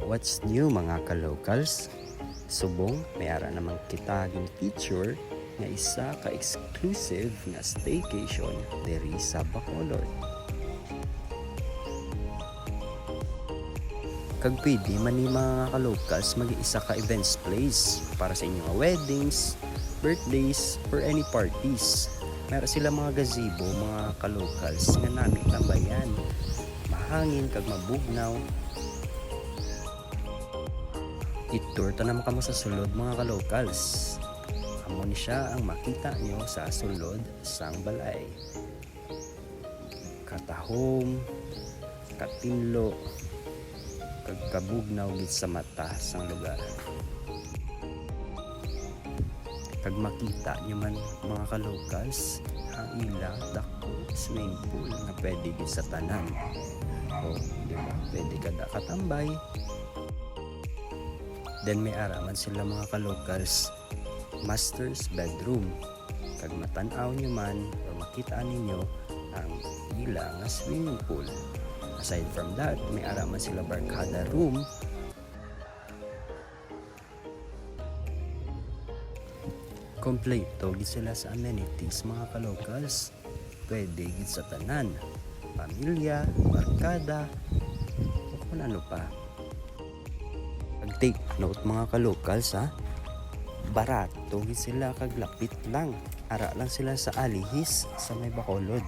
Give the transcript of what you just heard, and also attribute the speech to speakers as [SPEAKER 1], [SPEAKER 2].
[SPEAKER 1] What's new mga ka-locals? Subong, may ara namang kita yung feature nga isa ka-exclusive na staycation diri sa Bacolod. Kag pwede man ni mga ka-locals mag-isa ka events place para sa inyong weddings, birthdays, or any parties. Meron sila mga gazebo, mga ka-locals nga namin tambayan. Mahangin kag mabugnaw. I-tour ta naman kamo sa sulod mga ka-locals. Amo ni siya ang makita nyo sa sulod sang balay. Katahom, katinlo, kag kabugnaw gid sa mata sang lugar. Kag makita nyo man mga ka-locals ang ila dako swimming pool na pwede gid sa tanan. O, di ba? Pwede kada katambay. Then may araman sila mga ka-locals master's bedroom. Kag matanaw nyo man o makita ninyo ang ila nga swimming pool. Aside from that, may araman sila barkada room. Kompleto gid sila sa amenities mga ka-locals. Pwede gid sa tanan, pamilya, barkada, o kung ano pa. Take note mga ka-locals ha. Barato gid sila kag lapit lang. Ara lang sila sa Alihis sa may Bacolod.